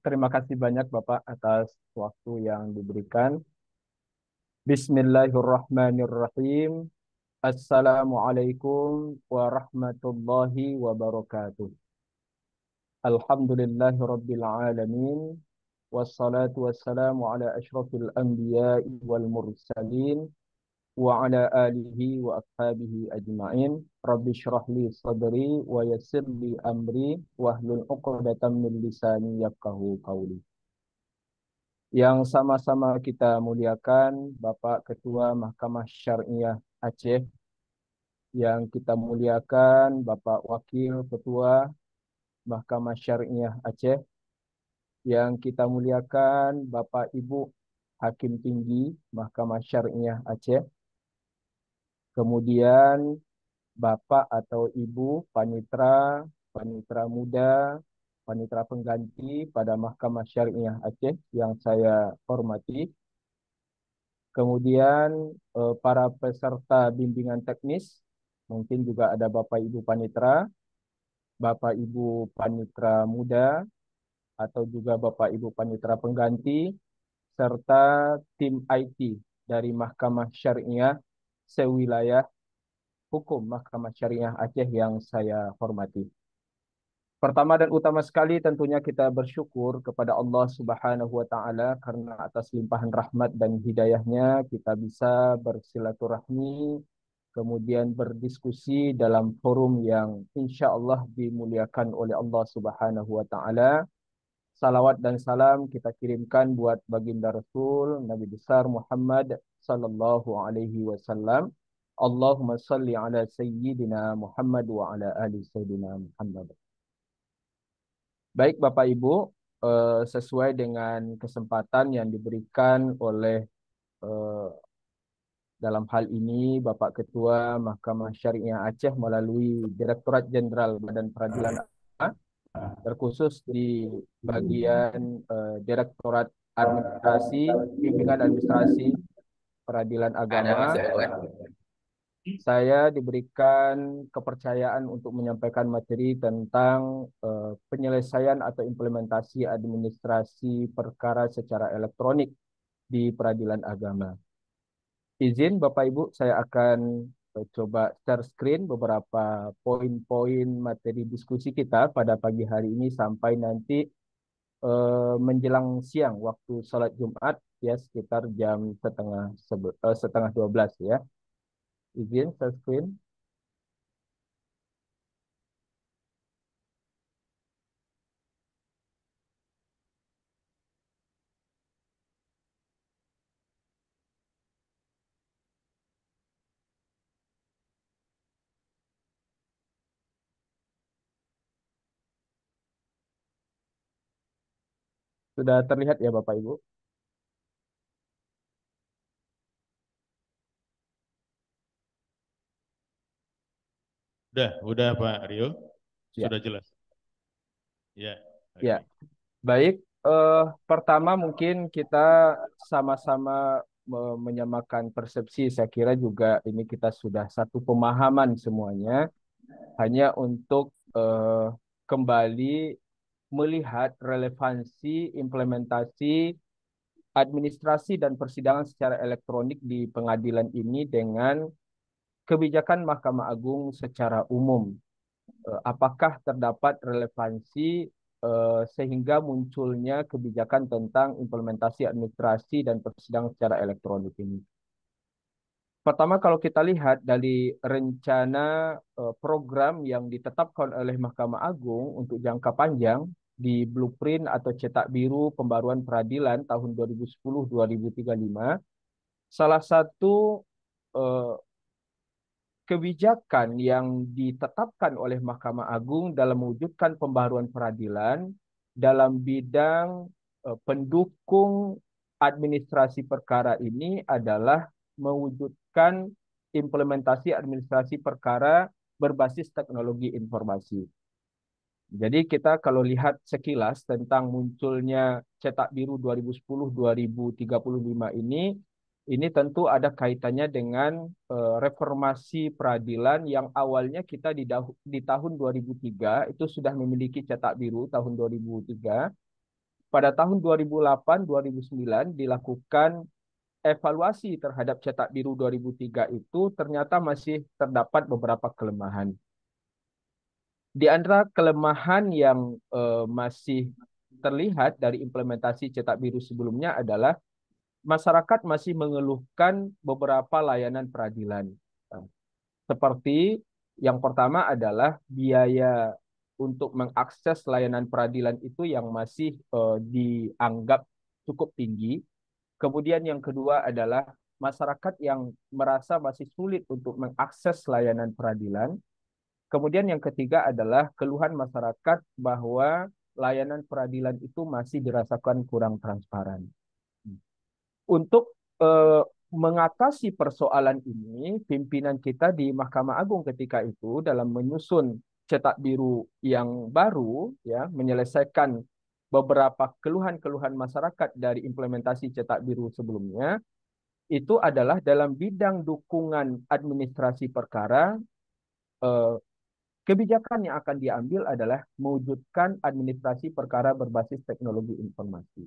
terima kasih banyak Bapak atas waktu yang diberikan. Bismillahirrahmanirrahim. Assalamualaikum warahmatullahi wabarakatuh. Alhamdulillahi rabbil alamin. Wassalatu wassalamu ala asyrafil anbiya'i wal mursalin. Wa ala alihi wa ashabihi ajma'in. Rabbi syrah li sadri wa yassir li amri. Wahlul uqdatan min lisani yafqahu qawli. Yang sama-sama kita muliakan Bapak Ketua Mahkamah Syariah Aceh, yang kita muliakan Bapak Wakil Ketua Mahkamah Syariah Aceh, yang kita muliakan Bapak Ibu Hakim Tinggi Mahkamah Syariah Aceh, kemudian Bapak atau Ibu Panitra, Panitra Muda, Panitra Pengganti pada Mahkamah Syariah Aceh yang saya hormati. Kemudian para peserta bimbingan teknis, mungkin juga ada Bapak Ibu Panitra, Bapak Ibu Panitra Muda, atau juga Bapak Ibu Panitra Pengganti, serta tim IT dari Mahkamah Syariah sewilayah hukum Mahkamah Syariah Aceh yang saya hormati. Pertama dan utama sekali tentunya kita bersyukur kepada Allah Subhanahu wa taala karena atas limpahan rahmat dan hidayahnya kita bisa bersilaturahmi, kemudian berdiskusi dalam forum yang insya Allah dimuliakan oleh Allah Subhanahu wa taala. Salawat dan salam kita kirimkan buat baginda Rasul Nabi besar Muhammad sallallahu alaihi wasallam. Allahumma salli ala sayyidina Muhammad wa ala ali sayyidina Muhammad. Baik Bapak Ibu, sesuai dengan kesempatan yang diberikan oleh eh, dalam hal ini Bapak Ketua Mahkamah Syariah Aceh melalui Direktorat Jenderal Badan Peradilan Agama, terkhusus di bagian Direktorat Administrasi, Bimbingan Administrasi Peradilan Ada Mas Agama, Ewan. saya diberikan kepercayaan untuk menyampaikan materi tentang penyelesaian atau implementasi administrasi perkara secara elektronik di peradilan agama. Izin Bapak Ibu, saya akan coba share screen beberapa poin-poin materi diskusi kita pada pagi hari ini sampai nanti menjelang siang waktu sholat Jumat ya sekitar jam setengah 12 ya. Izin share screen. Sudah terlihat ya Bapak Ibu? Udah Pak Rio, Ya, sudah jelas. Ya, ya. oke. Baik, pertama mungkin kita sama-sama menyamakan persepsi. Saya kira juga ini kita sudah satu pemahaman semuanya. Hanya untuk kembali melihat relevansi implementasi administrasi dan persidangan secara elektronik di pengadilan ini dengan kebijakan Mahkamah Agung secara umum. Apakah terdapat relevansi sehingga munculnya kebijakan tentang implementasi administrasi dan persidangan secara elektronik ini. Pertama, kalau kita lihat dari rencana program yang ditetapkan oleh Mahkamah Agung untuk jangka panjang di blueprint atau cetak biru pembaruan peradilan tahun 2010-2035, salah satu eh, kebijakan yang ditetapkan oleh Mahkamah Agung dalam mewujudkan pembaharuan peradilan dalam bidang pendukung administrasi perkara ini adalah mewujudkan implementasi administrasi perkara berbasis teknologi informasi. Jadi kita kalau lihat sekilas tentang munculnya Cetak Biru 2010-2035 ini tentu ada kaitannya dengan reformasi peradilan yang awalnya kita di tahun 2003 itu sudah memiliki Cetak Biru tahun 2003. pada tahun 2008-2009 dilakukan evaluasi terhadap Cetak Biru 2003 itu ternyata masih terdapat beberapa kelemahan. Di antara kelemahan yang masih terlihat dari implementasi Cetak Biru sebelumnya adalah masyarakat masih mengeluhkan beberapa layanan peradilan. Seperti yang pertama adalah biaya untuk mengakses layanan peradilan itu yang masih dianggap cukup tinggi. Kemudian yang kedua adalah masyarakat yang merasa masih sulit untuk mengakses layanan peradilan. Kemudian yang ketiga adalah keluhan masyarakat bahwa layanan peradilan itu masih dirasakan kurang transparan. Untuk mengatasi persoalan ini, pimpinan kita di Mahkamah Agung ketika itu dalam menyusun Cetak Biru yang baru, ya, menyelesaikan beberapa keluhan-keluhan masyarakat dari implementasi Cetak Biru sebelumnya, itu adalah dalam bidang dukungan administrasi perkara, eh, kebijakan yang akan diambil adalah mewujudkan administrasi perkara berbasis teknologi informasi.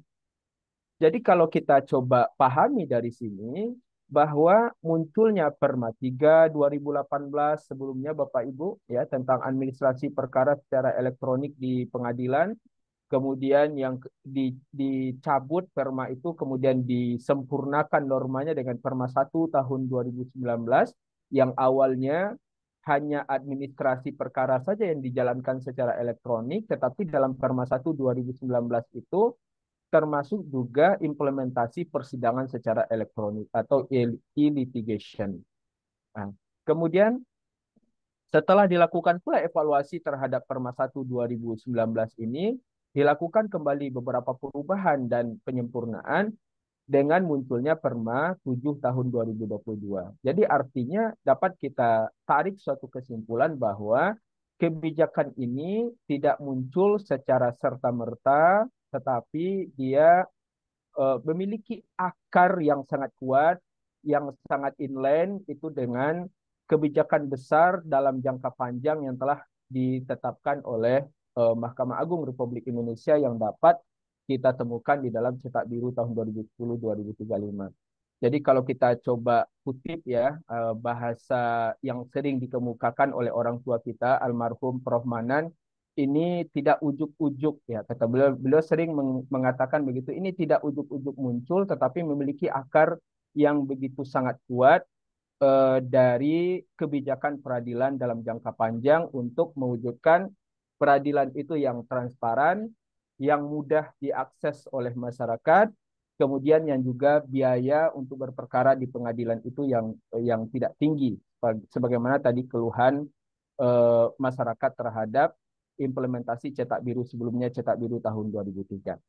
Jadi kalau kita coba pahami dari sini, bahwa munculnya Perma 3 2018 sebelumnya Bapak Ibu ya tentang administrasi perkara secara elektronik di pengadilan, kemudian yang dicabut Perma itu kemudian disempurnakan normanya dengan Perma 1 tahun 2019 yang awalnya hanya administrasi perkara saja yang dijalankan secara elektronik, tetapi dalam Perma 1 2019 itu termasuk juga implementasi persidangan secara elektronik atau e-litigation. Nah, kemudian setelah dilakukan pula evaluasi terhadap Perma 1 2019 ini, dilakukan kembali beberapa perubahan dan penyempurnaan dengan munculnya Perma 7 tahun 2022. Jadi artinya dapat kita tarik suatu kesimpulan bahwa kebijakan ini tidak muncul secara serta-merta, tetapi dia memiliki akar yang sangat kuat, yang sangat inline itu dengan kebijakan besar dalam jangka panjang yang telah ditetapkan oleh Mahkamah Agung Republik Indonesia yang dapat kita temukan di dalam Cetak Biru tahun 2010-2035. Jadi kalau kita coba kutip ya bahasa yang sering dikemukakan oleh orang tua kita almarhum Prof Manan, ini tidak ujuk-ujuk ya kata beliau. Beliau sering mengatakan begitu. Ini tidak ujuk-ujuk muncul, tetapi memiliki akar yang begitu sangat kuat dari kebijakan peradilan dalam jangka panjang untuk mewujudkan peradilan itu yang transparan, yang mudah diakses oleh masyarakat, kemudian yang juga biaya untuk berperkara di pengadilan itu yang tidak tinggi, sebagaimana tadi keluhan masyarakat terhadap implementasi Cetak Biru sebelumnya, Cetak Biru tahun 2003.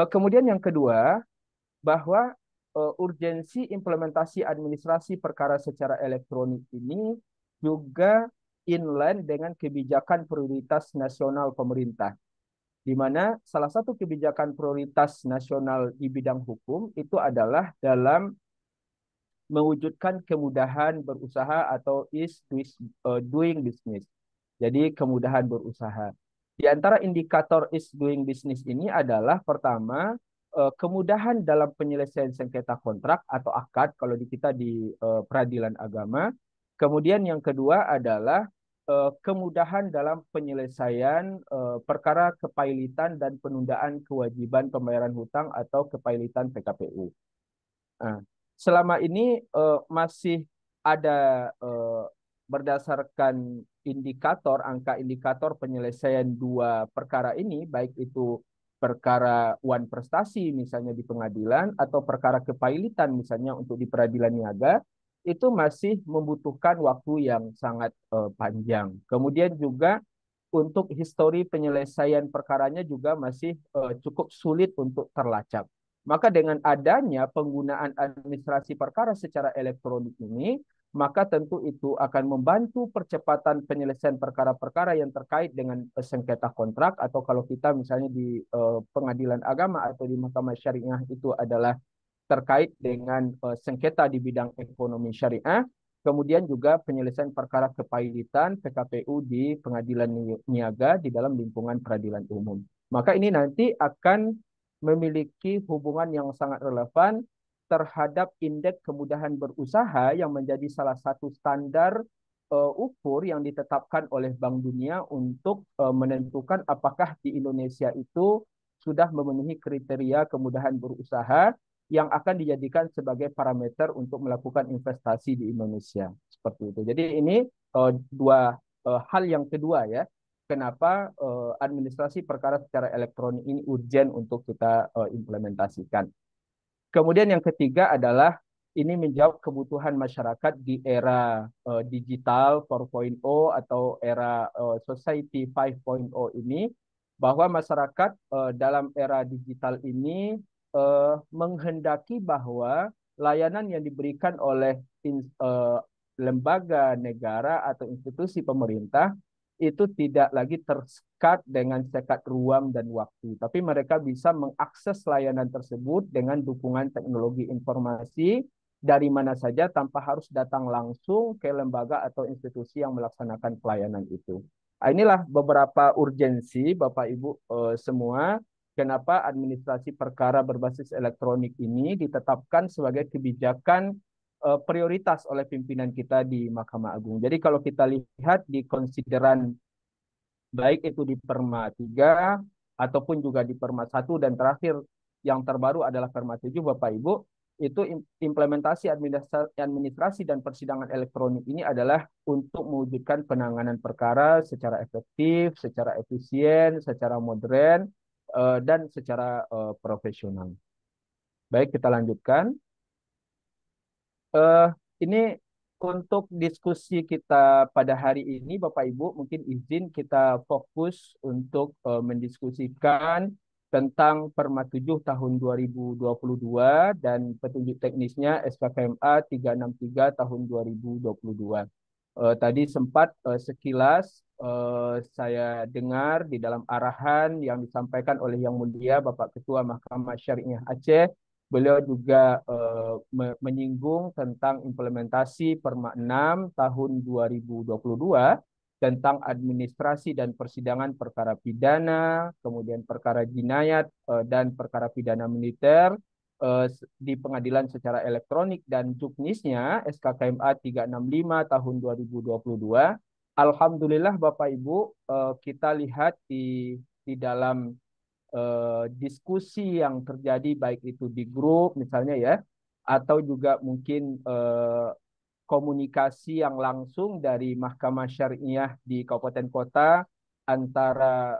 Kemudian yang kedua, bahwa urgensi implementasi administrasi perkara secara elektronik ini juga inline dengan kebijakan prioritas nasional pemerintah, di mana salah satu kebijakan prioritas nasional di bidang hukum itu adalah dalam mewujudkan kemudahan berusaha atau doing business. Jadi kemudahan berusaha. Di antara indikator is doing business ini adalah pertama, kemudahan dalam penyelesaian sengketa kontrak atau akad kalau di kita di peradilan agama. Kemudian yang kedua adalah kemudahan dalam penyelesaian perkara kepailitan dan penundaan kewajiban pembayaran hutang atau kepailitan PKPU. Nah, selama ini masih ada berdasarkan angka indikator penyelesaian dua perkara ini, baik itu perkara wan prestasi misalnya di pengadilan atau perkara kepailitan misalnya untuk di peradilan niaga, itu masih membutuhkan waktu yang sangat panjang. Kemudian juga untuk histori penyelesaian perkaranya juga masih cukup sulit untuk terlacak. Maka dengan adanya penggunaan administrasi perkara secara elektronik ini, maka tentu itu akan membantu percepatan penyelesaian perkara-perkara yang terkait dengan sengketa kontrak, atau kalau kita misalnya di pengadilan agama atau di mahkamah syariah itu adalah terkait dengan sengketa di bidang ekonomi syariah, kemudian juga penyelesaian perkara kepailitan PKPU di pengadilan niaga di dalam lingkungan peradilan umum. Maka ini nanti akan memiliki hubungan yang sangat relevan terhadap indeks kemudahan berusaha yang menjadi salah satu standar ukur yang ditetapkan oleh Bank Dunia untuk menentukan apakah di Indonesia itu sudah memenuhi kriteria kemudahan berusaha yang akan dijadikan sebagai parameter untuk melakukan investasi di Indonesia. Seperti itu. Jadi ini dua hal yang kedua ya. Kenapa administrasi perkara secara elektronik ini urgent untuk kita implementasikan. Kemudian yang ketiga adalah ini menjawab kebutuhan masyarakat di era digital 4.0 atau era society 5.0 ini, bahwa masyarakat dalam era digital ini menghendaki bahwa layanan yang diberikan oleh lembaga negara atau institusi pemerintah itu tidak lagi tersekat dengan sekat ruang dan waktu, tapi mereka bisa mengakses layanan tersebut dengan dukungan teknologi informasi dari mana saja tanpa harus datang langsung ke lembaga atau institusi yang melaksanakan pelayanan itu. Inilah beberapa urgensi Bapak Ibu semua, kenapa administrasi perkara berbasis elektronik ini ditetapkan sebagai kebijakan prioritas oleh pimpinan kita di Mahkamah Agung. Jadi kalau kita lihat di konsideran baik itu di Perma 3 ataupun juga di Perma 1 dan terakhir yang terbaru adalah Perma 7 Bapak Ibu, itu implementasi administrasi dan persidangan elektronik ini adalah untuk mewujudkan penanganan perkara secara efektif, secara efisien, secara modern, dan secara profesional. Baik, kita lanjutkan. Eh, ini untuk diskusi kita pada hari ini, Bapak Ibu, mungkin izin kita fokus untuk mendiskusikan tentang Perma 7 tahun 2022 dan petunjuk teknisnya SKKMA 363 tahun 2022. Tadi sempat sekilas saya dengar di dalam arahan yang disampaikan oleh Yang Mulia Bapak Ketua Mahkamah Syariah Aceh. Beliau juga menyinggung tentang implementasi Perma 6 tahun 2022 tentang administrasi dan persidangan perkara pidana, kemudian perkara jinayat dan perkara pidana militer di pengadilan secara elektronik, dan juknisnya SKKMA 365 tahun 2022. Alhamdulillah Bapak Ibu, kita lihat di dalam diskusi yang terjadi baik itu di grup misalnya ya, atau juga mungkin komunikasi yang langsung dari Mahkamah Syariah di Kabupaten Kota antara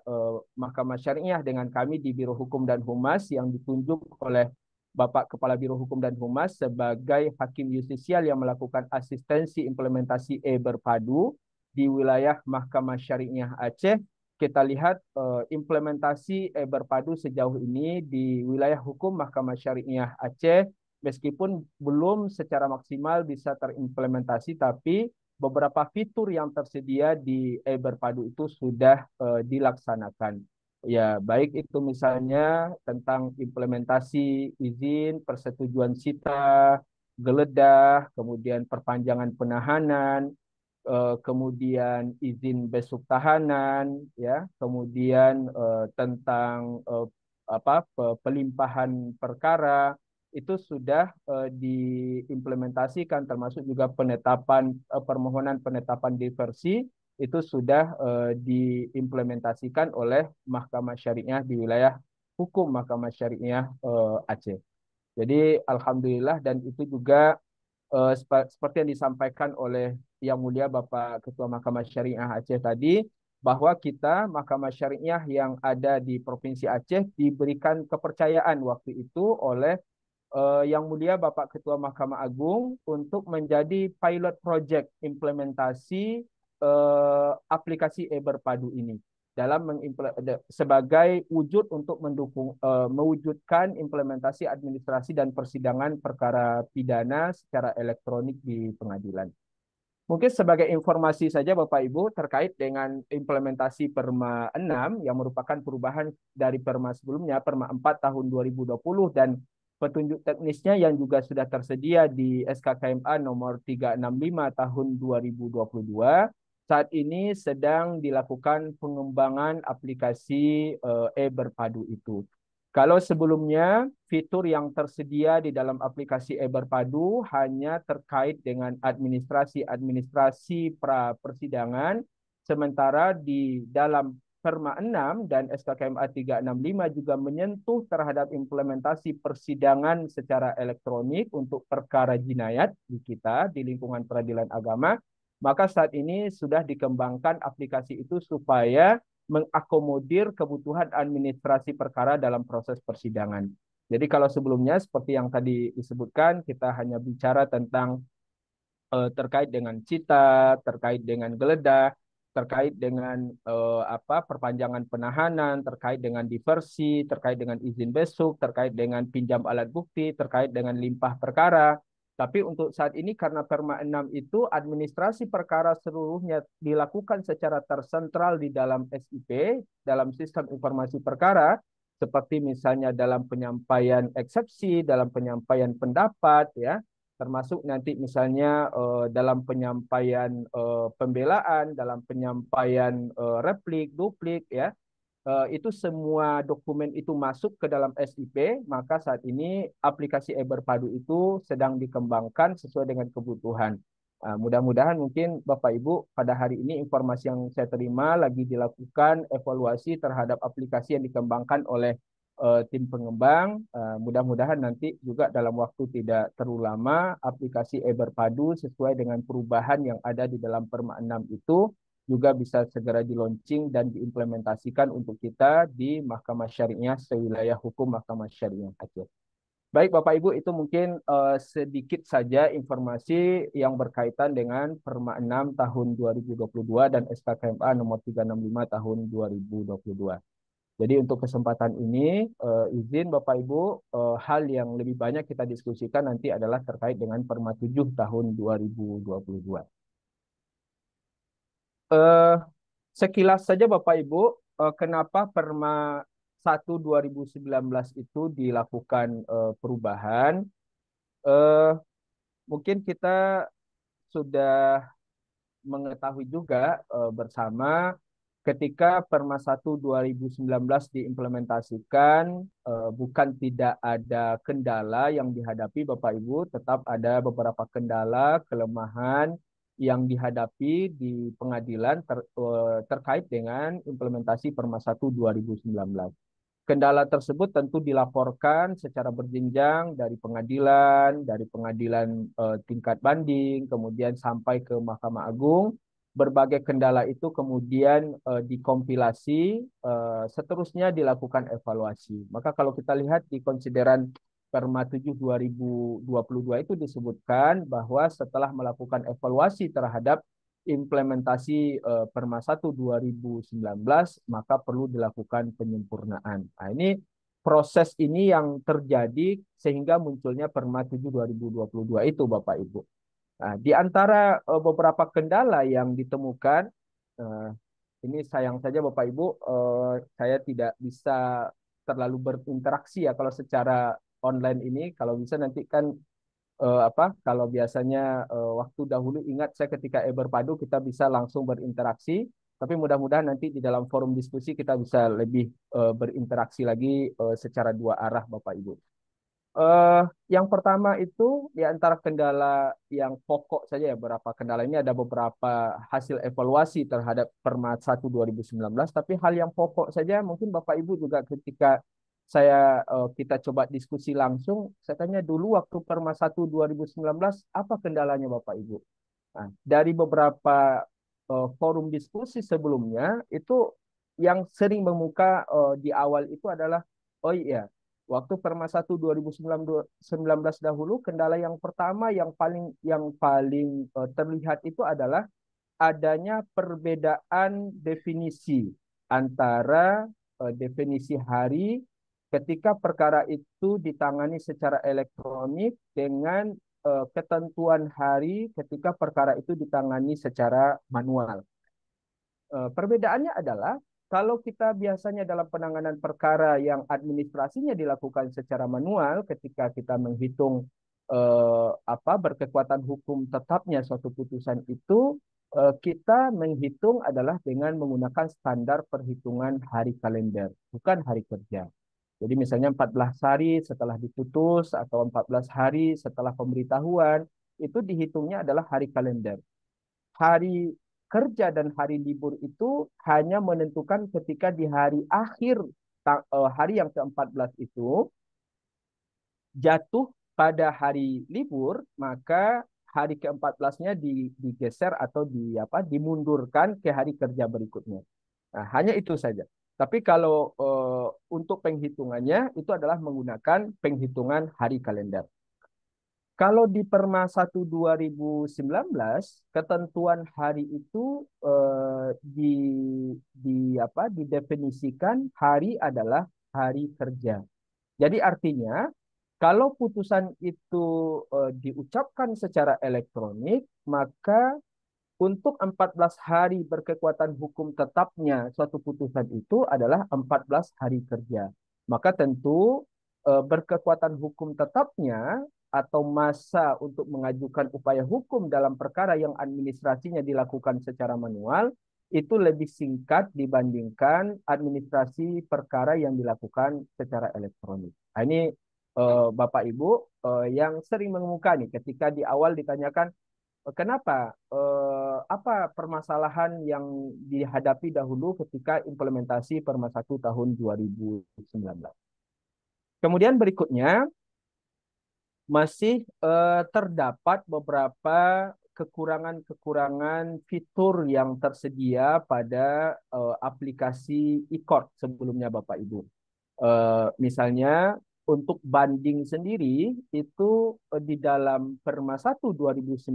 Mahkamah Syariah dengan kami di Biro Hukum dan Humas yang ditunjuk oleh Bapak Kepala Biro Hukum dan Humas sebagai Hakim Justisial yang melakukan asistensi implementasi e-Berpadu di wilayah Mahkamah Syariah Aceh. Kita lihat implementasi e-Berpadu sejauh ini di wilayah hukum Mahkamah Syariah Aceh meskipun belum secara maksimal bisa terimplementasi, tapi beberapa fitur yang tersedia di e-Berpadu itu sudah dilaksanakan. Ya, baik itu misalnya tentang implementasi izin, persetujuan sita, geledah, kemudian perpanjangan penahanan, kemudian izin besuk tahanan, ya, kemudian tentang pelimpahan perkara itu sudah diimplementasikan, termasuk juga penetapan permohonan penetapan diversi itu sudah diimplementasikan oleh Mahkamah Syariah di wilayah hukum Mahkamah Syariah Aceh. Jadi alhamdulillah, dan itu juga seperti yang disampaikan oleh Yang Mulia Bapak Ketua Mahkamah Syariah Aceh tadi, bahwa kita Mahkamah Syariah yang ada di Provinsi Aceh diberikan kepercayaan waktu itu oleh Yang Mulia Bapak Ketua Mahkamah Agung untuk menjadi pilot project implementasi aplikasi e-Berpadu ini dalam sebagai wujud untuk mendukung mewujudkan implementasi administrasi dan persidangan perkara pidana secara elektronik di pengadilan. Mungkin sebagai informasi saja Bapak Ibu terkait dengan implementasi Perma 6 yang merupakan perubahan dari Perma sebelumnya, Perma 4 tahun 2020, dan petunjuk teknisnya yang juga sudah tersedia di SKKMA nomor 365 tahun 2022. saat ini sedang dilakukan pengembangan aplikasi e-Berpadu itu. Kalau sebelumnya fitur yang tersedia di dalam aplikasi e-Berpadu hanya terkait dengan administrasi pra persidangan, sementara di dalam Perma 6 dan SKKMA 365 juga menyentuh terhadap implementasi persidangan secara elektronik untuk perkara jinayat di kita di lingkungan peradilan agama, maka saat ini sudah dikembangkan aplikasi itu supaya mengakomodir kebutuhan administrasi perkara dalam proses persidangan. Jadi kalau sebelumnya seperti yang tadi disebutkan, kita hanya bicara tentang terkait dengan cita, terkait dengan geledah, terkait dengan perpanjangan penahanan, terkait dengan diversi, terkait dengan izin besuk, terkait dengan pinjam alat bukti, terkait dengan limpah perkara. Tapi untuk saat ini karena Perma 6 itu administrasi perkara seluruhnya dilakukan secara tersentral di dalam SIP, dalam sistem informasi perkara, seperti misalnya dalam penyampaian eksepsi, dalam penyampaian pendapat, ya, termasuk nanti misalnya dalam penyampaian pembelaan, dalam penyampaian replik, duplik, ya, itu semua dokumen itu masuk ke dalam SIP, maka saat ini aplikasi e-Berpadu itu sedang dikembangkan sesuai dengan kebutuhan. Mudah-mudahan mungkin Bapak Ibu pada hari ini informasi yang saya terima lagi dilakukan evaluasi terhadap aplikasi yang dikembangkan oleh tim pengembang. Mudah-mudahan nanti juga dalam waktu tidak terlalu lama aplikasi e-Berpadu sesuai dengan perubahan yang ada di dalam Perma 6 itu juga bisa segera di-launching dan diimplementasikan untuk kita di Mahkamah Syariah sewilayah hukum Mahkamah Syariah Aceh. Baik Bapak Ibu, itu mungkin sedikit saja informasi yang berkaitan dengan Perma 6 tahun 2022 dan SKKMA nomor 365 tahun 2022. Jadi untuk kesempatan ini izin Bapak Ibu, hal yang lebih banyak kita diskusikan nanti adalah terkait dengan Perma 7 tahun 2022. Eh, Sekilas saja Bapak Ibu, kenapa Perma 1 2019 itu dilakukan perubahan. Eh, Mungkin kita sudah mengetahui juga bersama ketika Perma 1 2019 diimplementasikan, bukan tidak ada kendala yang dihadapi Bapak Ibu, tetap ada beberapa kendala, kelemahan yang dihadapi di pengadilan terkait dengan implementasi Perma 1 2019. Kendala tersebut tentu dilaporkan secara berjenjang dari pengadilan tingkat banding, kemudian sampai ke Mahkamah Agung. Berbagai kendala itu kemudian dikompilasi, seterusnya dilakukan evaluasi. Maka kalau kita lihat di konsideran Perma 7 2022 itu disebutkan bahwa setelah melakukan evaluasi terhadap implementasi Perma 1 2019 maka perlu dilakukan penyempurnaan. Nah, ini proses ini yang terjadi sehingga munculnya Perma 7 2022 itu Bapak Ibu. Nah, di antara beberapa kendala yang ditemukan, eh, ini sayang saja Bapak Ibu, saya tidak bisa terlalu berinteraksi ya kalau secara online ini. Kalau bisa nanti kan kalau biasanya waktu dahulu ingat saya ketika berpadu kita bisa langsung berinteraksi, tapi mudah-mudahan nanti di dalam forum diskusi kita bisa lebih berinteraksi lagi secara dua arah Bapak Ibu. Eh, yang pertama itu di antara kendala yang pokok saja ya, beberapa kendala ini ada beberapa hasil evaluasi terhadap Perma 1 2019, tapi hal yang pokok saja mungkin Bapak Ibu juga ketika kita coba diskusi langsung, saya tanya dulu waktu Perma 1 2019 apa kendalanya Bapak Ibu? Nah, dari beberapa forum diskusi sebelumnya itu yang sering mengemuka di awal itu adalah oh iya, waktu Perma 1 2019 dahulu kendala yang pertama yang paling terlihat itu adalah adanya perbedaan definisi antara definisi hari ketika perkara itu ditangani secara elektronik dengan ketentuan hari ketika perkara itu ditangani secara manual. Perbedaannya adalah kalau kita biasanya dalam penanganan perkara yang administrasinya dilakukan secara manual, ketika kita menghitung berkekuatan hukum tetapnya suatu putusan itu, kita menghitung adalah dengan menggunakan standar perhitungan hari kalender, bukan hari kerja. Jadi misalnya 14 hari setelah diputus atau 14 hari setelah pemberitahuan, itu dihitungnya adalah hari kalender. Hari kerja dan hari libur itu hanya menentukan ketika di hari akhir hari yang ke-14 itu jatuh pada hari libur, maka hari ke-14-nya digeser atau dimundurkan ke hari kerja berikutnya. Nah, hanya itu saja. Tapi kalau untuk penghitungannya itu adalah menggunakan penghitungan hari kalender. Kalau di Perma 1 2019, ketentuan hari itu didefinisikan hari adalah hari kerja. Jadi artinya kalau putusan itu diucapkan secara elektronik, maka untuk 14 hari berkekuatan hukum tetapnya suatu putusan itu adalah 14 hari kerja. Maka tentu berkekuatan hukum tetapnya atau masa untuk mengajukan upaya hukum dalam perkara yang administrasinya dilakukan secara manual itu lebih singkat dibandingkan administrasi perkara yang dilakukan secara elektronik. Nah, ini Bapak Ibu yang sering mengemuka nih ketika di awal ditanyakan kenapa? Apa permasalahan yang dihadapi dahulu ketika implementasi Perma 1 tahun 2019? Kemudian berikutnya masih terdapat beberapa kekurangan-kekurangan fitur yang tersedia pada aplikasi e-court sebelumnya Bapak Ibu. Misalnya untuk banding sendiri itu di dalam Perma 1 2019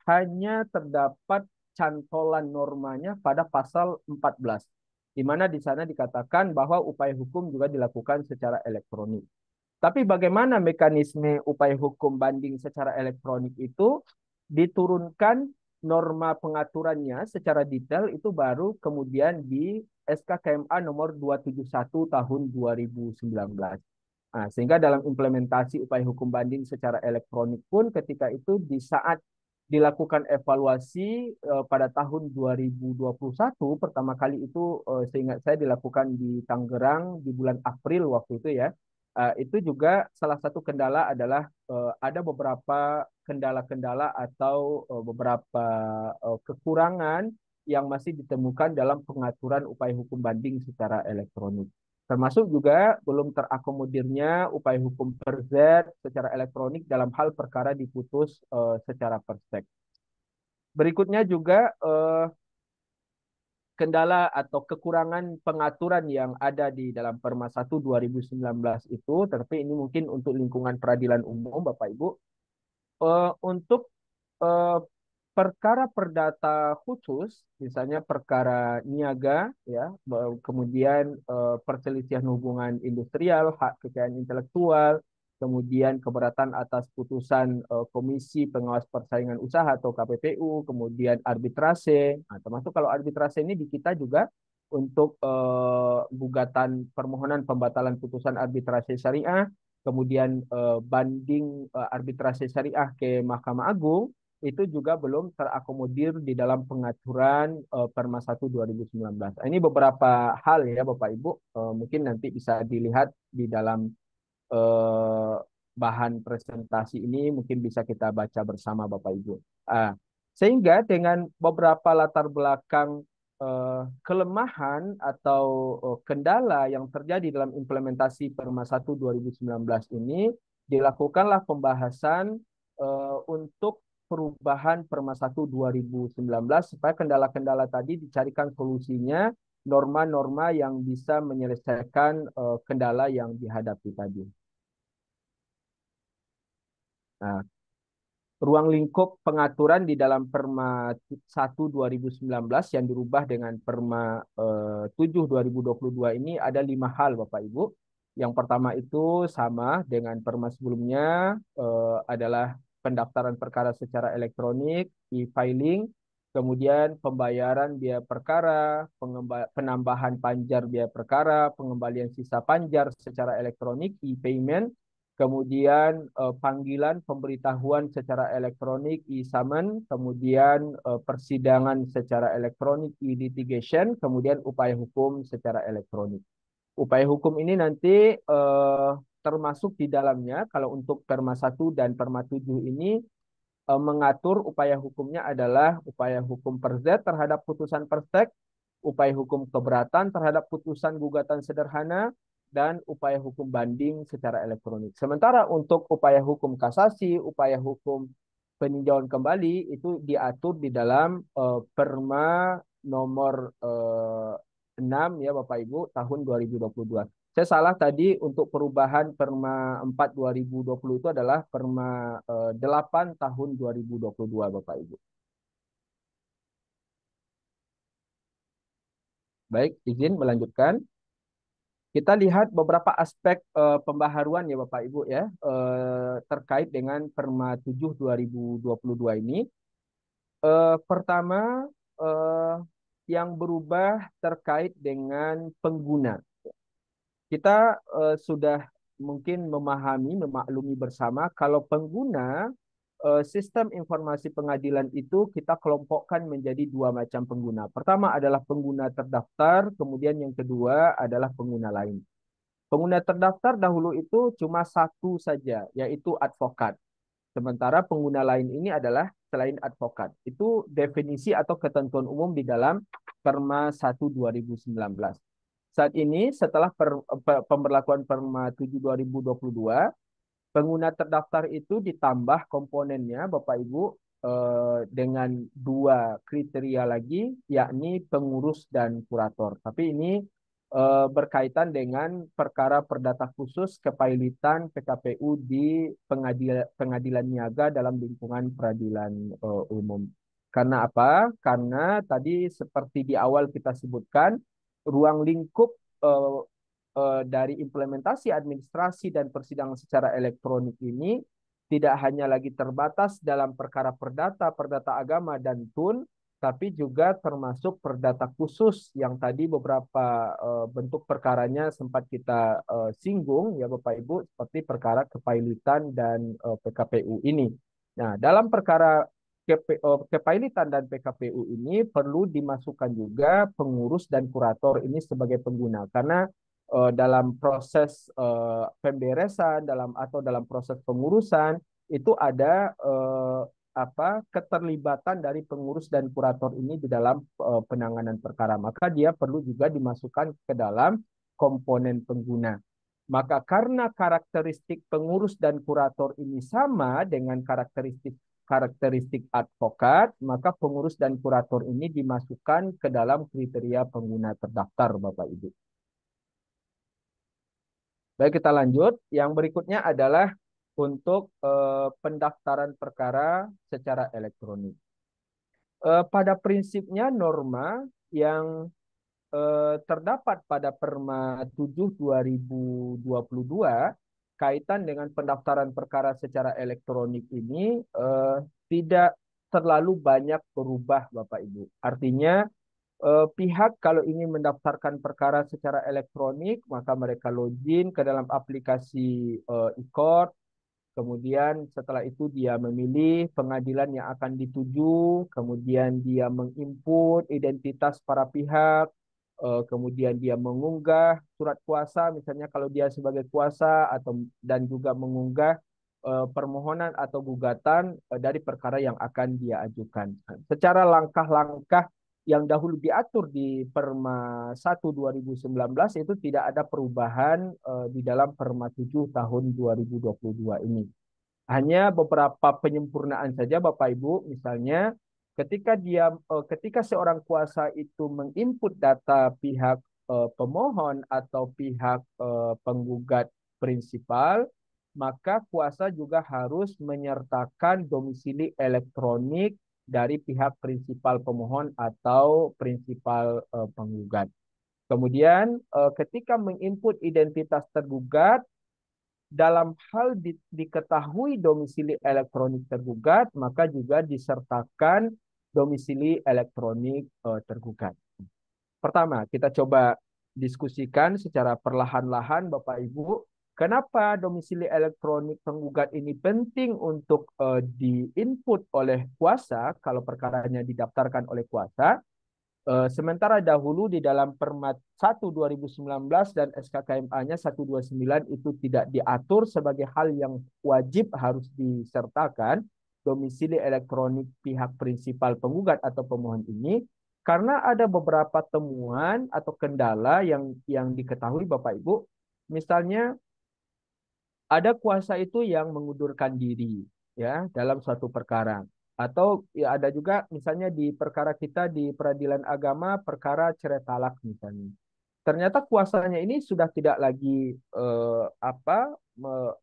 hanya terdapat cantolan normanya pada pasal 14 di mana di sana dikatakan bahwa upaya hukum juga dilakukan secara elektronik. Tapi bagaimana mekanisme upaya hukum banding secara elektronik itu diturunkan norma pengaturannya secara detail itu baru kemudian di SK KMA nomor 271 tahun 2019. Nah, sehingga dalam implementasi upaya hukum banding secara elektronik pun ketika itu di saat dilakukan evaluasi pada tahun 2021 pertama kali itu seingat saya dilakukan di Tangerang di bulan April waktu itu ya. Itu juga salah satu kendala adalah ada beberapa kendala-kendala atau beberapa kekurangan yang masih ditemukan dalam pengaturan upaya hukum banding secara elektronik. Termasuk juga belum terakomodirnya upaya hukum per Z secara elektronik dalam hal perkara diputus secara persek. Berikutnya juga kendala atau kekurangan pengaturan yang ada di dalam Perma 1 2019 itu, tapi ini mungkin untuk lingkungan peradilan umum Bapak Ibu, untuk eh, perkara perdata khusus, misalnya perkara niaga, ya, kemudian perselisihan hubungan industrial, hak kekayaan intelektual, kemudian keberatan atas putusan Komisi Pengawas Persaingan Usaha atau KPPU, kemudian arbitrase. Nah, termasuk kalau arbitrase ini di kita juga untuk gugatan permohonan pembatalan putusan arbitrase syariah, kemudian banding arbitrase syariah ke Mahkamah Agung itu juga belum terakomodir di dalam pengaturan Perma 1 2019. Ini beberapa hal ya Bapak Ibu, mungkin nanti bisa dilihat di dalam eh, bahan presentasi ini, mungkin bisa kita baca bersama Bapak Ibu. Sehingga dengan beberapa latar belakang kelemahan atau kendala yang terjadi dalam implementasi Perma 1 2019 ini, dilakukanlah pembahasan untuk perubahan Perma 1 2019 supaya kendala-kendala tadi dicarikan solusinya, norma-norma yang bisa menyelesaikan kendala yang dihadapi tadi. Nah, ruang lingkup pengaturan di dalam Perma 1 2019 yang dirubah dengan Perma 7 2022 ini ada 5 hal Bapak Ibu. Yang pertama itu sama dengan Perma sebelumnya adalah pendaftaran perkara secara elektronik, e-filing, kemudian pembayaran biaya perkara, penambahan panjar biaya perkara, pengembalian sisa panjar secara elektronik, e-payment, kemudian panggilan pemberitahuan secara elektronik e-summon, kemudian persidangan secara elektronik e-litigation, kemudian upaya hukum secara elektronik. Upaya hukum ini nanti termasuk di dalamnya kalau untuk Perma 1 dan Perma 7 ini mengatur upaya hukumnya adalah upaya hukum per Z terhadap putusan Perstek, upaya hukum keberatan terhadap putusan gugatan sederhana, dan upaya hukum banding secara elektronik. Sementara untuk upaya hukum kasasi, upaya hukum peninjauan kembali itu diatur di dalam Perma nomor 6 ya Bapak Ibu tahun 2022. Saya salah tadi untuk perubahan Perma 4 2020 itu adalah Perma 8 tahun 2022 Bapak Ibu. Baik, izin melanjutkan. Kita lihat beberapa aspek pembaharuan ya Bapak Ibu ya terkait dengan Perma 7 2022 ini. Pertama yang berubah terkait dengan pengguna. Kita sudah mungkin memahami, memaklumi bersama kalau pengguna sistem informasi pengadilan itu kita kelompokkan menjadi dua macam pengguna. Pertama adalah pengguna terdaftar, kemudian yang kedua adalah pengguna lain. Pengguna terdaftar dahulu itu cuma satu saja, yaitu advokat. Sementara pengguna lain ini adalah selain advokat. Itu definisi atau ketentuan umum di dalam Perma 1 2019. Saat ini setelah pemberlakuan Perma 7 2022, pengguna terdaftar itu ditambah komponennya Bapak Ibu dengan dua kriteria lagi, yakni pengurus dan kurator. Tapi ini berkaitan dengan perkara perdata khusus kepailitan PKPU di pengadilan niaga dalam lingkungan peradilan umum. Karena apa? Karena tadi seperti di awal kita sebutkan, ruang lingkup eh, dari implementasi administrasi dan persidangan secara elektronik ini tidak hanya lagi terbatas dalam perkara perdata, perdata agama, dan TUN, tapi juga termasuk perdata khusus yang tadi beberapa bentuk perkaranya sempat kita singgung ya Bapak Ibu, seperti perkara kepailitan dan PKPU ini. Nah, dalam perkara kepailitan dan PKPU ini perlu dimasukkan juga pengurus dan kurator ini sebagai pengguna, karena dalam proses pemberesan dalam proses pengurusan itu ada keterlibatan dari pengurus dan kurator ini di dalam penanganan perkara, maka dia perlu juga dimasukkan ke dalam komponen pengguna. Maka karena karakteristik pengurus dan kurator ini sama dengan karakteristik advokat, maka pengurus dan kurator ini dimasukkan ke dalam kriteria pengguna terdaftar Bapak Ibu. Baik, kita lanjut. Yang berikutnya adalah untuk pendaftaran perkara secara elektronik. Pada prinsipnya norma yang terdapat pada Perma 7 2022 kaitan dengan pendaftaran perkara secara elektronik ini tidak terlalu banyak berubah Bapak Ibu. Artinya pihak kalau ingin mendaftarkan perkara secara elektronik, maka mereka login ke dalam aplikasi e-court. Kemudian setelah itu dia memilih pengadilan yang akan dituju, kemudian dia menginput identitas para pihak, kemudian dia mengunggah surat kuasa, misalnya kalau dia sebagai kuasa, atau dan juga mengunggah permohonan atau gugatan dari perkara yang akan dia ajukan. Secara langkah-langkah yang dahulu diatur di Perma 1 2019 itu tidak ada perubahan di dalam Perma 7 tahun 2022 ini. Hanya beberapa penyempurnaan saja Bapak Ibu, misalnya ketika seorang kuasa itu menginput data pihak pemohon atau pihak penggugat prinsipal, maka kuasa juga harus menyertakan domisili elektronik dari pihak prinsipal pemohon atau prinsipal penggugat. Kemudian ketika menginput identitas tergugat, dalam hal diketahui domisili elektronik tergugat, maka juga disertakan domisili elektronik tergugat. Pertama, kita coba diskusikan secara perlahan-lahan Bapak Ibu Kenapa domisili elektronik penggugat ini penting untuk diinput oleh kuasa kalau perkaranya didaftarkan oleh kuasa? Sementara dahulu di dalam Perma 1 2019 dan SKKMA-nya 129 itu tidak diatur sebagai hal yang wajib harus disertakan domisili elektronik pihak prinsipal penggugat atau pemohon ini karena ada beberapa temuan atau kendala yang diketahui Bapak Ibu. Misalnya ada kuasa itu yang mengundurkan diri ya dalam suatu perkara atau ya ada juga misalnya di perkara kita di peradilan agama perkara cerai talak misalnya. Ternyata kuasanya ini sudah tidak lagi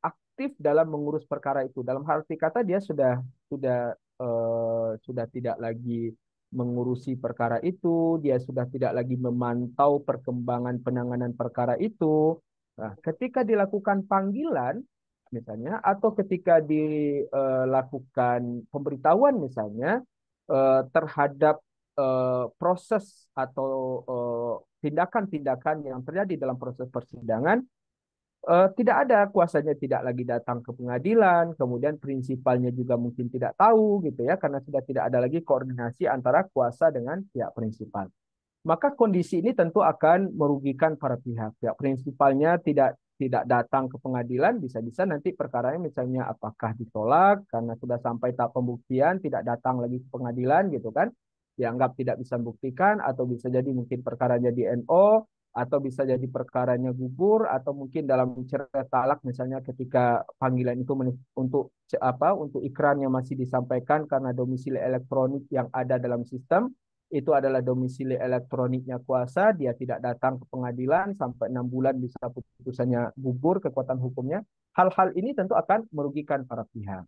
aktif dalam mengurus perkara itu. Dalam arti kata dia sudah tidak lagi mengurusi perkara itu, dia sudah tidak lagi memantau perkembangan penanganan perkara itu. Nah, ketika dilakukan panggilan misalnya atau ketika dilakukan pemberitahuan misalnya terhadap proses atau tindakan-tindakan yang terjadi dalam proses persidangan tidak ada kuasanya tidak lagi datang ke pengadilan, kemudian prinsipalnya juga mungkin tidak tahu gitu ya karena sudah tidak ada lagi koordinasi antara kuasa dengan pihak prinsipal. Maka kondisi ini tentu akan merugikan para pihak. Pihak prinsipalnya tidak datang ke pengadilan, bisa-bisa nanti perkaranya misalnya apakah ditolak karena sudah sampai tahap pembuktian, tidak datang lagi ke pengadilan gitu kan, dianggap tidak bisa membuktikan, atau bisa jadi mungkin perkaranya di NO, atau bisa jadi perkaranya gugur, atau mungkin dalam cerai talak misalnya ketika panggilan itu untuk ikrannya masih disampaikan karena domisili elektronik yang ada dalam sistem itu adalah domisili elektroniknya kuasa, dia tidak datang ke pengadilan sampai 6 bulan bisa putusannya gugur kekuatan hukumnya. Hal-hal ini tentu akan merugikan para pihak.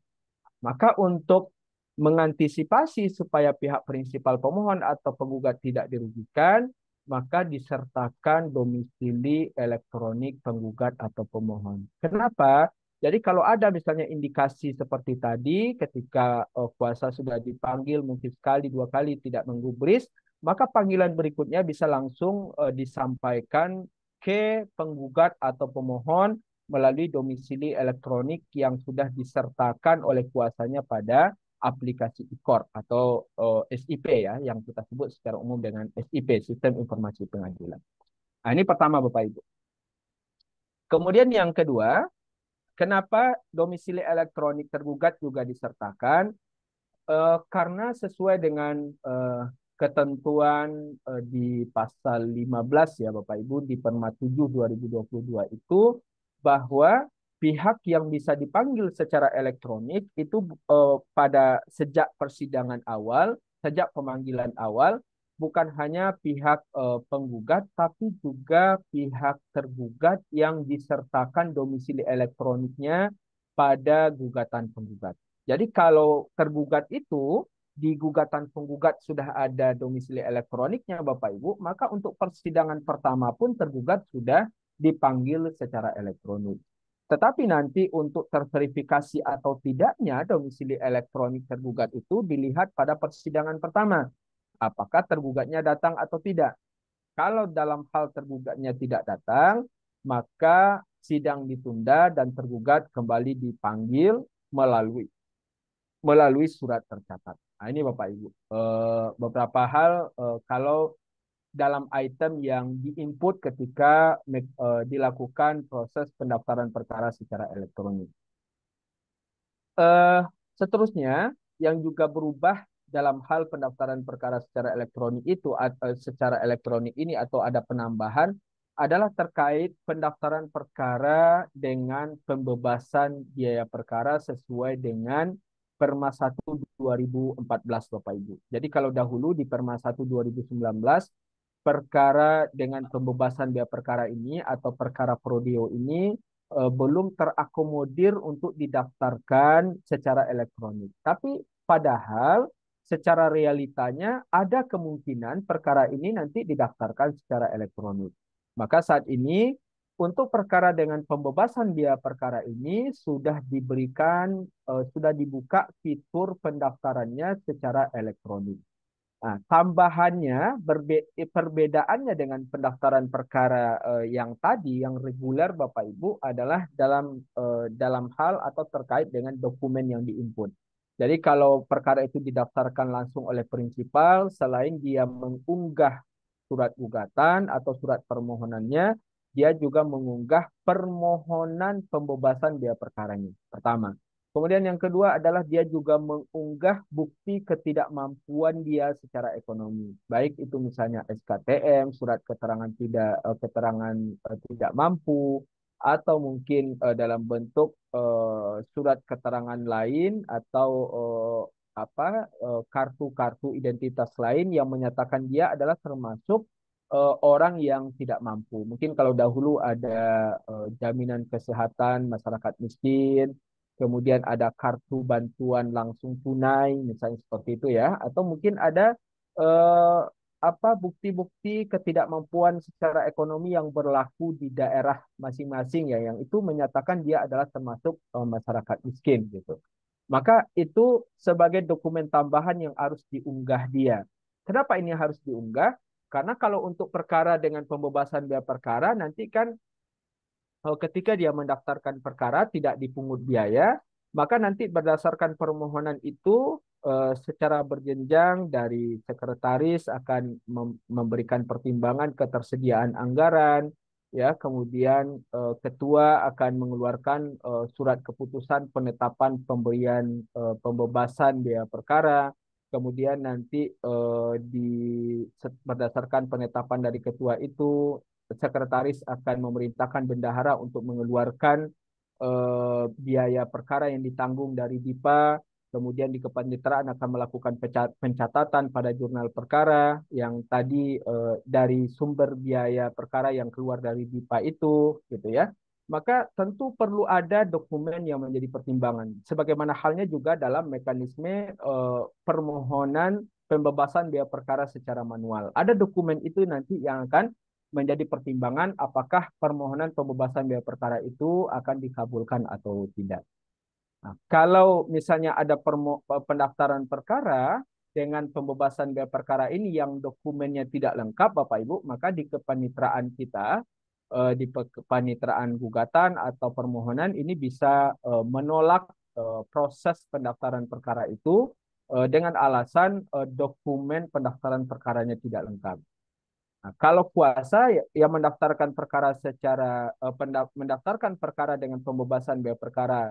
Maka untuk mengantisipasi supaya pihak prinsipal pemohon atau penggugat tidak dirugikan, maka disertakan domisili elektronik penggugat atau pemohon. Kenapa? Jadi kalau ada misalnya indikasi seperti tadi, ketika kuasa sudah dipanggil mungkin sekali, 2 kali tidak menggubris, maka panggilan berikutnya bisa langsung disampaikan ke penggugat atau pemohon melalui domisili elektronik yang sudah disertakan oleh kuasanya pada aplikasi e-court atau SIP ya, yang kita sebut secara umum dengan SIP, Sistem Informasi Pengadilan. Nah, ini pertama Bapak Ibu. Kemudian yang kedua, kenapa domisili elektronik tergugat juga disertakan? Karena sesuai dengan ketentuan di pasal 15 ya Bapak Ibu di Perma 7 2022 itu bahwa pihak yang bisa dipanggil secara elektronik itu pada sejak persidangan awal, sejak pemanggilan awal bukan hanya pihak penggugat tapi juga pihak tergugat yang disertakan domisili elektroniknya pada gugatan penggugat. Jadi kalau tergugat itu di gugatan penggugat sudah ada domisili elektroniknya Bapak Ibu, maka untuk persidangan pertama pun tergugat sudah dipanggil secara elektronik. Tetapi nanti untuk terverifikasi atau tidaknya domisili elektronik tergugat itu dilihat pada persidangan pertama. Apakah tergugatnya datang atau tidak? Kalau dalam hal tergugatnya tidak datang, maka sidang ditunda dan tergugat kembali dipanggil melalui surat tercatat. Nah, ini Bapak Ibu. Beberapa hal kalau dalam item yang diinput ketika dilakukan proses pendaftaran perkara secara elektronik. Eh, Seterusnya yang juga berubah dalam hal pendaftaran perkara secara elektronik itu secara elektronik ini atau ada penambahan adalah terkait pendaftaran perkara dengan pembebasan biaya perkara sesuai dengan Perma 1 2014 Bapak Ibu. Jadi kalau dahulu di Perma 1 2019 perkara dengan pembebasan biaya perkara ini atau perkara prodeo ini belum terakomodir untuk didaftarkan secara elektronik. Tapi padahal secara realitanya ada kemungkinan perkara ini nanti didaftarkan secara elektronik. Maka saat ini untuk perkara dengan pembebasan biaya perkara ini sudah sudah dibuka fitur pendaftarannya secara elektronik. Nah, tambahannya perbedaannya dengan pendaftaran perkara yang tadi yang reguler Bapak Ibu adalah dalam hal atau terkait dengan dokumen yang diinput. Jadi kalau perkara itu didaftarkan langsung oleh prinsipal, selain dia mengunggah surat gugatan atau surat permohonannya, dia juga mengunggah permohonan pembebasan biaya perkaranya. Pertama. Kemudian yang kedua adalah dia juga mengunggah bukti ketidakmampuan dia secara ekonomi. Baik itu misalnya SKTM, surat keterangan tidak mampu, atau mungkin dalam bentuk surat keterangan lain atau kartu-kartu identitas lain yang menyatakan dia adalah termasuk orang yang tidak mampu. Mungkin kalau dahulu ada jaminan kesehatan masyarakat miskin, kemudian ada kartu bantuan langsung tunai, misalnya seperti itu ya, atau mungkin ada eh, bukti-bukti ketidakmampuan secara ekonomi yang berlaku di daerah masing-masing ya, yang itu menyatakan dia adalah termasuk masyarakat miskin gitu. Maka itu sebagai dokumen tambahan yang harus diunggah dia. Kenapa ini harus diunggah? Karena kalau untuk perkara dengan pembebasan biaya perkara nanti kan ketika dia mendaftarkan perkara tidak dipungut biaya, maka nanti berdasarkan permohonan itu secara berjenjang dari sekretaris akan memberikan pertimbangan ketersediaan anggaran, ya, kemudian ketua akan mengeluarkan surat keputusan penetapan pemberian pembebasan biaya perkara. Kemudian nanti berdasarkan penetapan dari ketua itu sekretaris akan memerintahkan bendahara untuk mengeluarkan biaya perkara yang ditanggung dari DIPA. Kemudian di kepaniteraan akan melakukan pencatatan pada jurnal perkara yang tadi dari sumber biaya perkara yang keluar dari DIPA itu, gitu ya. Maka tentu perlu ada dokumen yang menjadi pertimbangan. Sebagaimana halnya juga dalam mekanisme permohonan pembebasan biaya perkara secara manual. Ada dokumen itu nanti yang akan menjadi pertimbangan apakah permohonan pembebasan biaya perkara itu akan dikabulkan atau tidak. Nah, kalau misalnya ada pendaftaran perkara dengan pembebasan biaya perkara ini yang dokumennya tidak lengkap, Bapak Ibu, maka di kepanitraan kita, di kepanitraan gugatan atau permohonan ini bisa menolak proses pendaftaran perkara itu dengan alasan dokumen pendaftaran perkaranya tidak lengkap. Nah, kalau kuasa yang mendaftarkan perkara mendaftarkan perkara dengan pembebasan biaya perkara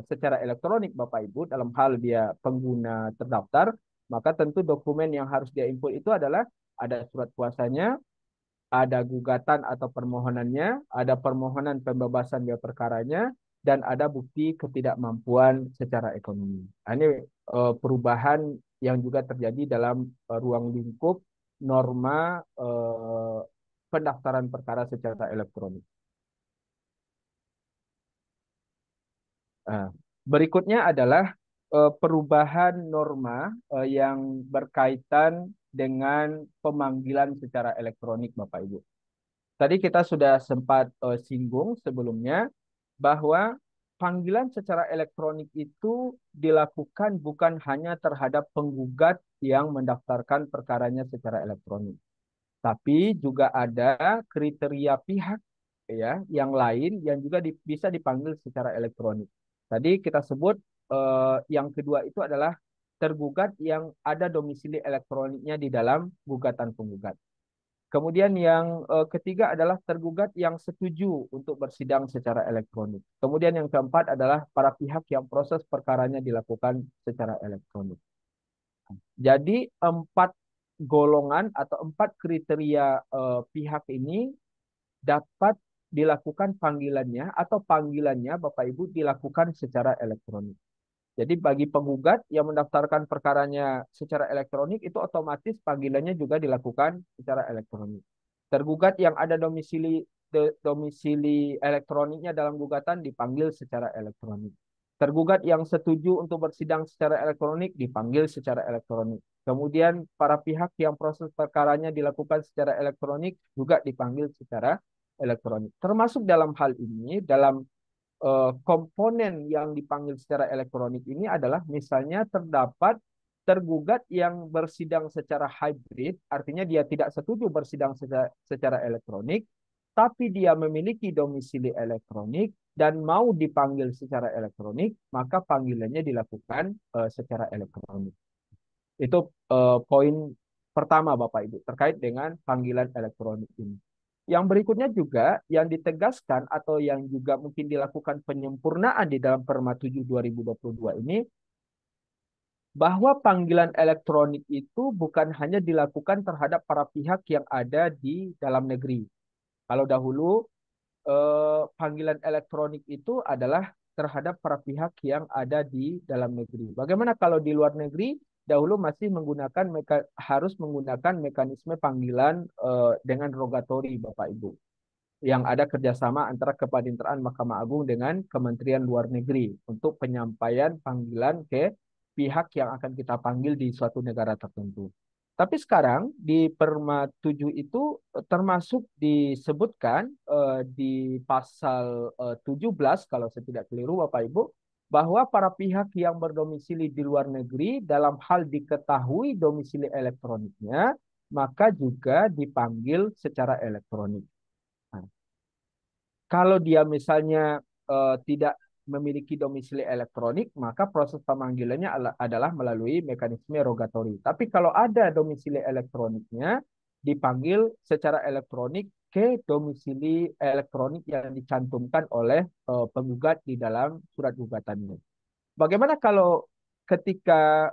secara elektronik Bapak Ibu dalam hal dia pengguna terdaftar, maka tentu dokumen yang harus dia input itu adalah ada surat kuasanya, ada gugatan atau permohonannya, ada permohonan pembebasan biaya perkaranya, dan ada bukti ketidakmampuan secara ekonomi. Nah, ini perubahan yang juga terjadi dalam ruang lingkup norma pendaftaran perkara secara elektronik. Nah, berikutnya adalah perubahan norma yang berkaitan dengan pemanggilan secara elektronik, Bapak Ibu. Tadi kita sudah sempat singgung sebelumnya bahwa panggilan secara elektronik itu dilakukan bukan hanya terhadap penggugat yang mendaftarkan perkaranya secara elektronik, tapi juga ada kriteria pihak ya yang lain yang juga bisa dipanggil secara elektronik. Tadi kita sebut yang kedua itu adalah tergugat yang ada domisili elektroniknya di dalam gugatan penggugat. Kemudian yang ketiga adalah tergugat yang setuju untuk bersidang secara elektronik. Kemudian yang keempat adalah para pihak yang proses perkaranya dilakukan secara elektronik. Jadi empat golongan atau empat kriteria pihak ini dapat dilakukan panggilannya atau panggilannya Bapak Ibu dilakukan secara elektronik. Jadi bagi penggugat yang mendaftarkan perkaranya secara elektronik itu otomatis panggilannya juga dilakukan secara elektronik. Tergugat yang ada domisili elektroniknya dalam gugatan dipanggil secara elektronik. Tergugat yang setuju untuk bersidang secara elektronik dipanggil secara elektronik. Kemudian para pihak yang proses perkaranya dilakukan secara elektronik juga dipanggil secara elektronik. Termasuk dalam hal ini, dalam komponen yang dipanggil secara elektronik ini adalah misalnya terdapat tergugat yang bersidang secara hybrid, artinya dia tidak setuju bersidang secara elektronik, tapi dia memiliki domisili elektronik dan mau dipanggil secara elektronik, maka panggilannya dilakukan secara elektronik. Itu poin pertama Bapak Ibu terkait dengan panggilan elektronik ini. Yang berikutnya juga yang ditegaskan atau yang juga mungkin dilakukan penyempurnaan di dalam Perma 7 2022 ini, bahwa panggilan elektronik itu bukan hanya dilakukan terhadap para pihak yang ada di dalam negeri. Kalau dahulu panggilan elektronik itu adalah terhadap para pihak yang ada di dalam negeri. Bagaimana kalau di luar negeri? Dahulu masih menggunakan harus menggunakan mekanisme panggilan dengan rogatori, Bapak Ibu, yang ada kerjasama antara Kepaniteraan Mahkamah Agung dengan Kementerian Luar Negeri untuk penyampaian panggilan ke pihak yang akan kita panggil di suatu negara tertentu. Tapi sekarang di Perma 7 itu termasuk disebutkan di pasal 17 kalau saya tidak keliru Bapak Ibu, bahwa para pihak yang berdomisili di luar negeri dalam hal diketahui domisili elektroniknya, maka juga dipanggil secara elektronik. Nah, kalau dia misalnya tidak memiliki domisili elektronik, maka proses pemanggilannya adalah melalui mekanisme rogatori. Tapi kalau ada domisili elektroniknya, dipanggil secara elektronik ke domisili elektronik yang dicantumkan oleh penggugat di dalam surat gugatannya. Bagaimana kalau ketika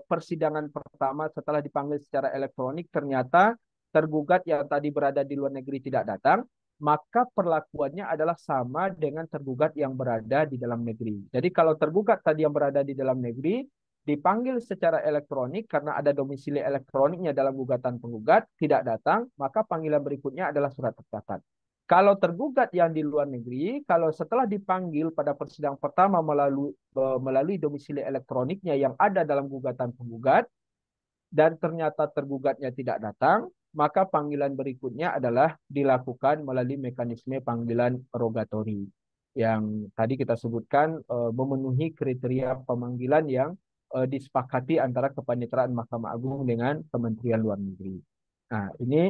persidangan pertama setelah dipanggil secara elektronik ternyata tergugat yang tadi berada di luar negeri tidak datang, maka perlakuannya adalah sama dengan tergugat yang berada di dalam negeri. Jadi kalau tergugat tadi yang berada di dalam negeri dipanggil secara elektronik karena ada domisili elektroniknya dalam gugatan penggugat tidak datang, maka panggilan berikutnya adalah surat tercatat. Kalau tergugat yang di luar negeri, kalau setelah dipanggil pada persidangan pertama melalui domisili elektroniknya yang ada dalam gugatan penggugat, dan ternyata tergugatnya tidak datang, maka panggilan berikutnya adalah dilakukan melalui mekanisme panggilan rogatori. Yang tadi kita sebutkan memenuhi kriteria pemanggilan yang disepakati antara Kepaniteraan Mahkamah Agung dengan Kementerian Luar Negeri. Nah, ini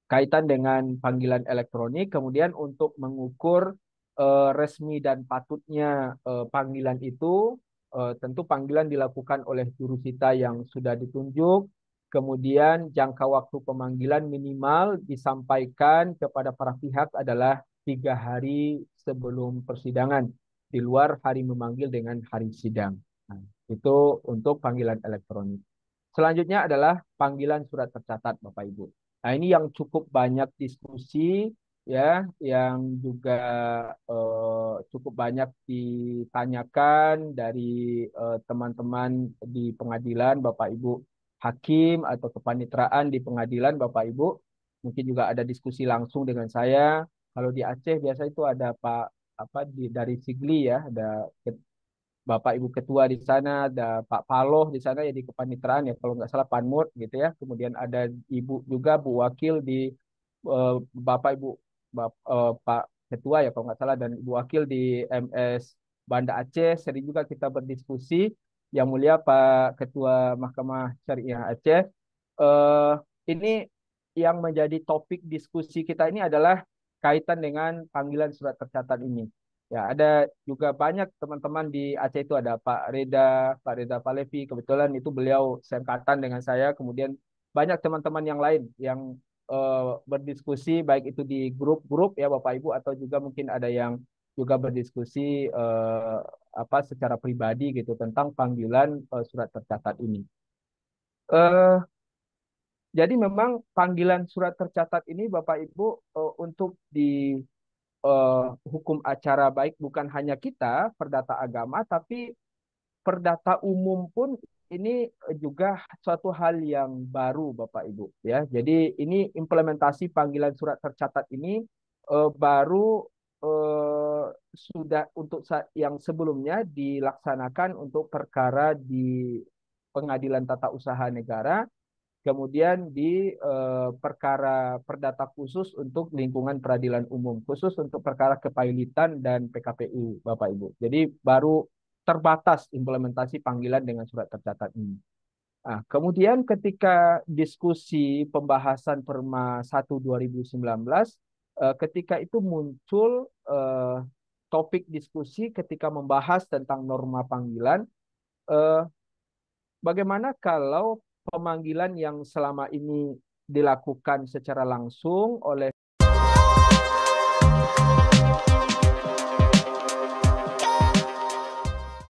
kaitan dengan panggilan elektronik, kemudian untuk mengukur resmi dan patutnya panggilan itu, tentu panggilan dilakukan oleh jurusita yang sudah ditunjuk, kemudian jangka waktu pemanggilan minimal disampaikan kepada para pihak adalah 3 hari sebelum persidangan, di luar hari memanggil dengan hari sidang. Nah, itu untuk panggilan elektronik. Selanjutnya adalah panggilan surat tercatat, Bapak Ibu. Nah, ini yang cukup banyak diskusi ya, yang juga cukup banyak ditanyakan dari teman-teman di pengadilan, Bapak Ibu hakim atau kepanitraan di pengadilan, Bapak Ibu. Mungkin juga ada diskusi langsung dengan saya. Kalau di Aceh biasa itu ada Pak dari Sigli ya, ada Bapak Ibu Ketua di sana, ada Pak Paloh di sana ya di kepanitraan ya kalau nggak salah Panmut gitu ya. Kemudian ada Ibu juga Bu Wakil di Bapak Ibu Pak Ketua ya kalau nggak salah dan Ibu Wakil di MS Banda Aceh. Sering juga kita berdiskusi. Yang mulia Pak Ketua Mahkamah Syariah Aceh. Eh, ini yang menjadi topik diskusi kita ini adalah kaitan dengan panggilan surat tercatat ini. Ya, ada juga banyak teman-teman di Aceh itu ada Pak Reda Palevi, kebetulan itu beliau seangkatan dengan saya, kemudian banyak teman-teman yang lain yang berdiskusi baik itu di grup-grup ya Bapak Ibu atau juga mungkin ada yang juga berdiskusi secara pribadi gitu tentang panggilan surat tercatat ini. Eh, jadi memang panggilan surat tercatat ini Bapak Ibu untuk di hukum acara baik bukan hanya kita perdata agama tapi perdata umum pun ini juga suatu hal yang baru Bapak Ibu ya. Jadi ini implementasi panggilan surat tercatat ini baru sudah untuk yang sebelumnya dilaksanakan untuk perkara di Pengadilan Tata Usaha Negara. Kemudian di perkara perdata khusus untuk lingkungan peradilan umum, khusus untuk perkara kepailitan dan PKPU, Bapak Ibu. Jadi baru terbatas implementasi panggilan dengan surat tercatat ini. Nah, kemudian ketika diskusi pembahasan Perma 1 2019, ketika itu muncul topik diskusi ketika membahas tentang norma panggilan, eh, bagaimana kalau pemanggilan yang selama ini dilakukan secara langsung oleh